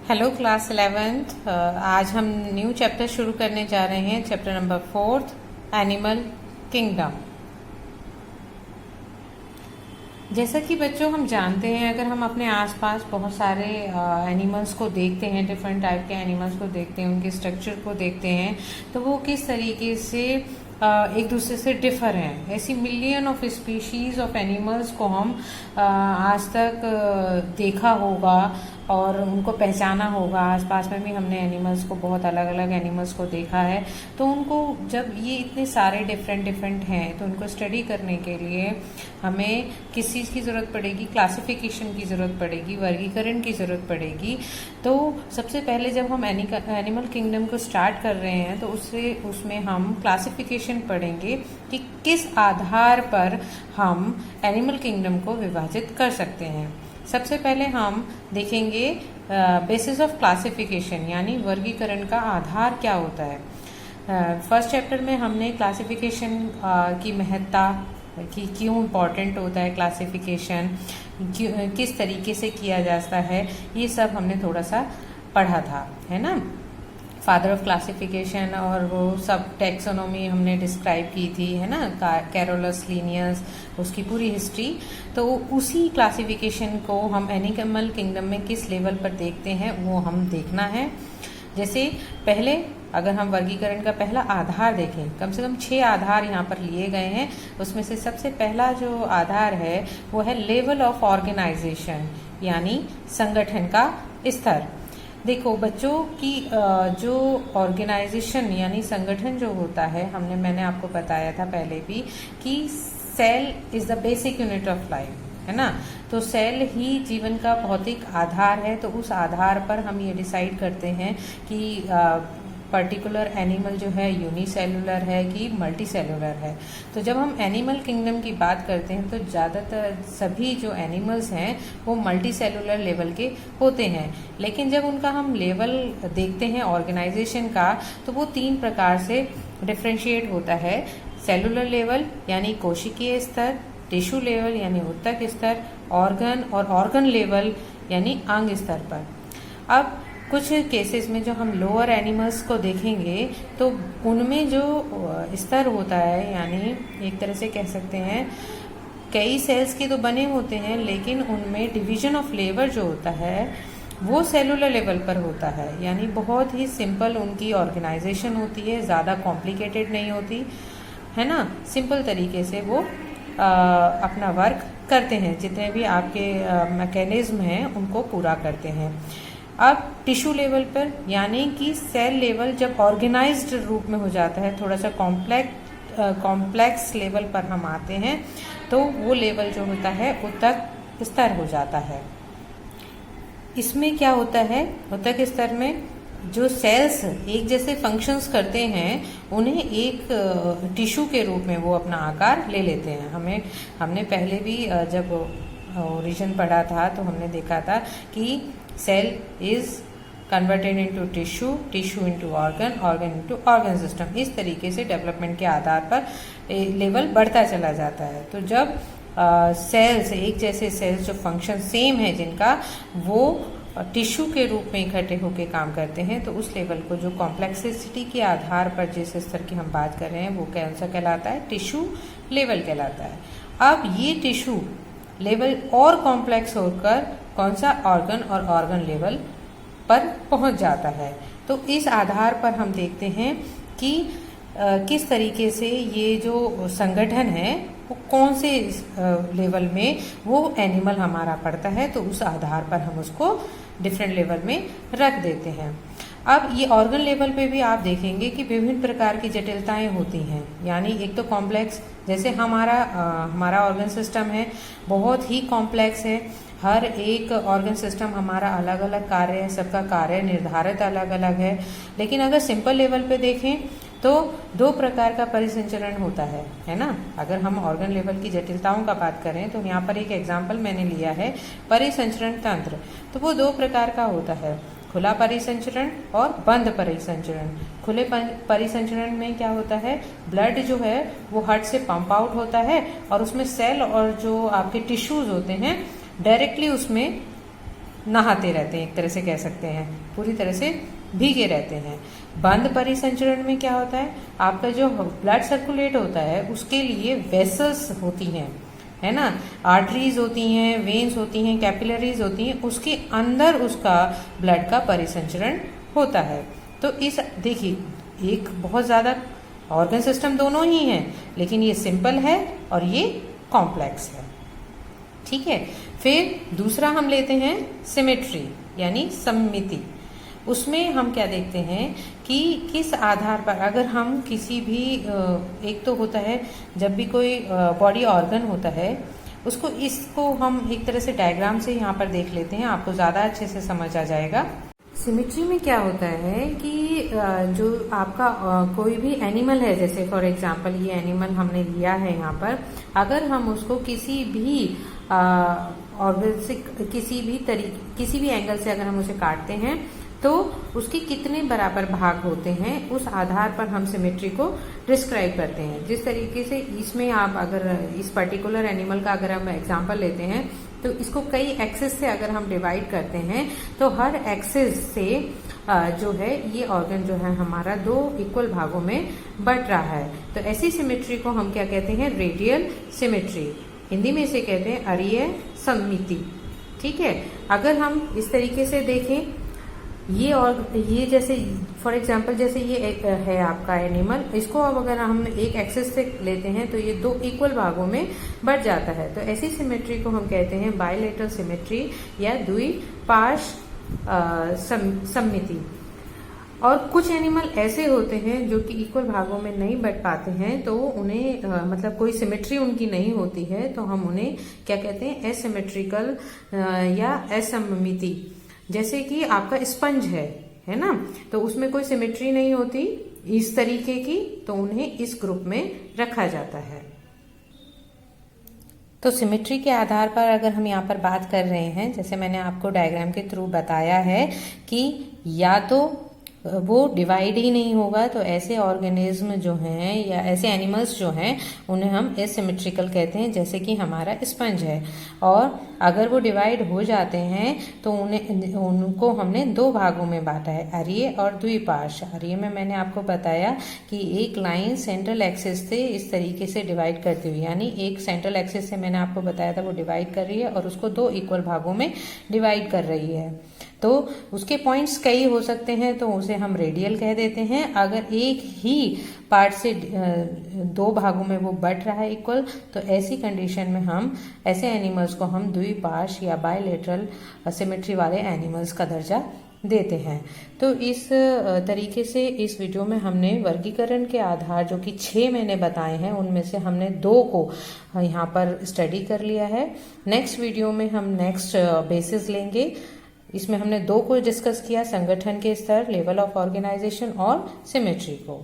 Hello class 11th। आज हम new chapter शुरू करने जा रहे हैं। Chapter number 4 animal kingdom. जैसा कि बच्चों हम जानते हैं, अगर हम अपने आसपास बहुत सारे एनिमल्स को देखते हैं, डिफरेंट टाइप के एनिमल्स को देखते हैं, उनके स्ट्रक्चर को देखते हैं, तो वो किस तरीके से एक दूसरे से डिफर हैं। ऐसी million of species of animals को हम आज तक देखा होगा और उनको पहचाना होगा। आसपास में भी हमने एनिमल्स को, बहुत अलग अलग एनिमल्स को देखा है। तो उनको, जब ये इतने सारे डिफरेंट हैं, तो उनको स्टडी करने के लिए हमें किस चीज़ की ज़रूरत पड़ेगी? क्लासिफिकेशन की ज़रूरत पड़ेगी, वर्गीकरण की ज़रूरत पड़ेगी। तो सबसे पहले जब हम एनिमल किंगडम को स्टार्ट कर रहे हैं, तो उसमें हम क्लासिफिकेशन पढ़ेंगे कि किस आधार पर हम एनिमल किंगडम को विभाजित कर सकते हैं। सबसे पहले हम देखेंगे बेसिस ऑफ क्लासिफिकेशन, यानी वर्गीकरण का आधार क्या होता है। फर्स्ट चैप्टर में हमने क्लासिफिकेशन की महत्ता कि क्यों इम्पॉर्टेंट होता है क्लासिफिकेशन, किस तरीके से किया जाता है, ये सब हमने थोड़ा सा पढ़ा था, है ना। फादर ऑफ क्लासिफिकेशन और वो सब टैक्सोनॉमी हमने डिस्क्राइब की थी, है ना, कैरोलस लिनियस, उसकी पूरी हिस्ट्री। तो उसी क्लासिफिकेशन को हम एनिमल किंगडम में किस लेवल पर देखते हैं वो हम देखना है। जैसे पहले अगर हम वर्गीकरण का पहला आधार देखें, कम से कम 6 आधार यहाँ पर लिए गए हैं। उसमें से सबसे पहला जो आधार है वो है लेवल ऑफ ऑर्गेनाइजेशन, यानी संगठन का स्तर। देखो बच्चों की जो ऑर्गेनाइजेशन यानी संगठन जो होता है, मैंने आपको बताया था पहले भी कि cell is the basic unit of life, है ना। तो सेल ही जीवन का भौतिक आधार है। तो उस आधार पर हम ये डिसाइड करते हैं कि पर्टिकुलर एनिमल जो है यूनिसेलुलर है कि मल्टीसेलुलर है। तो जब हम एनिमल किंगडम की बात करते हैं तो ज़्यादातर सभी जो एनिमल्स हैं वो मल्टीसेलुलर लेवल के होते हैं। लेकिन जब उनका हम लेवल देखते हैं ऑर्गेनाइजेशन का, तो वो 3 प्रकार से डिफ्रेंशिएट होता है। सेलुलर लेवल यानी कोशिकीय स्तर, टिश्यू लेवल यानी ऊतक स्तर, ऑर्गन और ऑर्गन लेवल यानी अंग स्तर पर। अब कुछ केसेस में जो हम लोअर एनिमल्स को देखेंगे तो उनमें जो स्तर होता है, यानी एक तरह से कह सकते हैं कई सेल्स के तो बने होते हैं, लेकिन उनमें डिवीजन ऑफ लेबर जो होता है वो सेलुलर लेवल पर होता है। यानी बहुत ही सिंपल उनकी ऑर्गेनाइजेशन होती है, ज़्यादा कॉम्प्लिकेटेड नहीं होती, है ना। सिंपल तरीके से वो अपना वर्क करते हैं, जितने भी आपके मैकेनिज्म हैं उनको पूरा करते हैं। अब टिश्यू लेवल पर, यानी कि सेल लेवल जब ऑर्गेनाइज्ड रूप में हो जाता है, थोड़ा सा कॉम्प्लेक्स लेवल पर हम आते हैं, तो वो लेवल जो होता है ऊतक स्तर हो जाता है। इसमें क्या होता है, ऊतक स्तर में जो सेल्स एक जैसे फंक्शंस करते हैं उन्हें एक टिश्यू के रूप में वो अपना आकार ले लेते हैं। हमने पहले भी जब ओरिजिन पढ़ा था तो हमने देखा था कि cell is converted into tissue, tissue into organ, organ into organ system. इस तरीके से डेवलपमेंट के आधार पर लेवल बढ़ता चला जाता है। तो जब सेल्स एक जैसे सेल्स जो फंक्शन सेम है जिनका, वो टिश्यू के रूप में इकट्ठे होकर काम करते हैं, तो उस लेवल को जो कॉम्प्लेक्सिटी के आधार पर जिस स्तर की हम बात कर रहे हैं वो कौन सा कहलाता है? टिश्यू लेवल कहलाता है। अब ये टिश्यू लेवल और कॉम्प्लेक्स होकर कौन सा? ऑर्गन और ऑर्गन लेवल पर पहुंच जाता है। तो इस आधार पर हम देखते हैं कि किस तरीके से ये जो संगठन है वो कौन से लेवल में वो एनिमल हमारा पड़ता है, तो उस आधार पर हम उसको डिफरेंट लेवल में रख देते हैं। अब ये ऑर्गन लेवल पे भी आप देखेंगे कि विभिन्न प्रकार की जटिलताएं होती हैं। यानी एक तो कॉम्प्लेक्स, जैसे हमारा ऑर्गन सिस्टम है, बहुत ही कॉम्प्लेक्स है। हर एक ऑर्गन सिस्टम हमारा अलग अलग कार्य है, सबका कार्य निर्धारित अलग अलग है। लेकिन अगर सिंपल लेवल पे देखें तो 2 प्रकार का परिसंचरण होता है ना। अगर हम ऑर्गन लेवल की जटिलताओं का बात करें तो यहाँ पर एक एग्जाम्पल मैंने लिया है परिसंचरण तंत्र। तो वो 2 प्रकार का होता है, खुला परिसंचरण और बंद परिसंचरण। खुले परिसंचरण में क्या होता है, ब्लड जो है वो हार्ट से पंप आउट होता है और उसमें सेल और जो आपके टिश्यूज होते हैं डायरेक्टली उसमें नहाते रहते हैं, एक तरह से कह सकते हैं, पूरी तरह से भीगे रहते हैं। बंद परिसंचरण में क्या होता है, आपका जो ब्लड सर्कुलेट होता है उसके लिए वेसल्स होती हैं, है ना, आर्टरीज होती हैं, वेन्स होती हैं, कैपिलरीज होती हैं, उसके अंदर उसका ब्लड का परिसंचरण होता है। तो इस देखिए एक बहुत ज़्यादा ऑर्गन सिस्टम दोनों ही हैं, लेकिन ये सिंपल है और ये कॉम्प्लेक्स है, ठीक है। फिर दूसरा हम लेते हैं सिमेट्री यानी सममिति। उसमें हम क्या देखते हैं कि किस आधार पर अगर हम किसी भी एक तो होता है जब भी कोई बॉडी ऑर्गन होता है उसको, इसको हम एक तरह से डायग्राम से यहाँ पर देख लेते हैं, आपको ज़्यादा अच्छे से समझ आ जाएगा। सिमेट्री में क्या होता है कि जो आपका कोई भी एनिमल है, जैसे फॉर एग्जांपल ये एनिमल हमने लिया है यहाँ पर, अगर हम उसको किसी भी ऑर्गन से किसी भी एंगल से अगर हम उसे काटते हैं तो उसके कितने बराबर भाग होते हैं उस आधार पर हम सिमेट्री को डिस्क्राइब करते हैं। जिस तरीके से इसमें आप अगर इस पर्टिकुलर एनिमल का अगर हम एग्जांपल लेते हैं तो इसको कई एक्सिस से अगर हम डिवाइड करते हैं तो हर एक्सिस से जो है ये ऑर्गन जो है हमारा 2 इक्वल भागों में बट रहा है। तो ऐसी सिमेट्री को हम क्या कहते हैं, रेडियल सिमेट्री। हिंदी में इसे कहते हैं अरीय सममिति, ठीक है। अगर हम इस तरीके से देखें ये जैसे फॉर एग्जांपल जैसे ये है आपका एनिमल, इसको अब अगर हम एक एक्सिस से लेते हैं तो ये 2 इक्वल भागों में बट जाता है। तो ऐसी सिमेट्री को हम कहते हैं बायलेटरल सिमेट्री या द्विपार्श्व सममिति। और कुछ एनिमल ऐसे होते हैं जो कि इक्वल भागों में नहीं बट पाते हैं, तो उन्हें मतलब कोई सिमेट्री उनकी नहीं होती है, तो हम उन्हें क्या कहते हैं, एसिमेट्रिकल या असममिति। जैसे कि आपका स्पंज है ना, तो उसमें कोई सिमेट्री नहीं होती इस तरीके की, तो उन्हें इस ग्रुप में रखा जाता है। तो सिमेट्री के आधार पर अगर हम यहाँ पर बात कर रहे हैं, जैसे मैंने आपको डायग्राम के थ्रू बताया है कि या तो वो डिवाइड ही नहीं होगा, तो ऐसे ऑर्गेनिज्म जो हैं या ऐसे एनिमल्स जो हैं उन्हें हम एसिमेट्रिकल कहते हैं, जैसे कि हमारा स्पंज है। और अगर वो डिवाइड हो जाते हैं तो उनको हमने 2 भागों में बांटा है, अरीय और द्विपार्श्व। अरीय में मैंने आपको बताया कि एक लाइन सेंट्रल एक्सिस से इस तरीके से डिवाइड करती हुई, यानी एक सेंट्रल एक्सिस से मैंने आपको बताया था वो डिवाइड कर रही है और उसको 2 इक्वल भागों में डिवाइड कर रही है। तो उसके पॉइंट्स कई हो सकते हैं, तो उसे हम रेडियल कह देते हैं। अगर एक ही पार्ट से 2 भागों में वो बट रहा है इक्वल, तो ऐसी कंडीशन में हम ऐसे एनिमल्स को हम द्विपार्श्व या बायलेटरल सिमेट्री वाले एनिमल्स का दर्जा देते हैं। तो इस तरीके से इस वीडियो में हमने वर्गीकरण के आधार जो कि 6 मैंने बताए हैं, उनमें से हमने 2 को यहाँ पर स्टडी कर लिया है। नेक्स्ट वीडियो में हम नेक्स्ट बेसिस लेंगे। इसमें हमने 2 को डिस्कस किया, संगठन के स्तर, लेवल ऑफ ऑर्गेनाइजेशन और सिमेट्री को।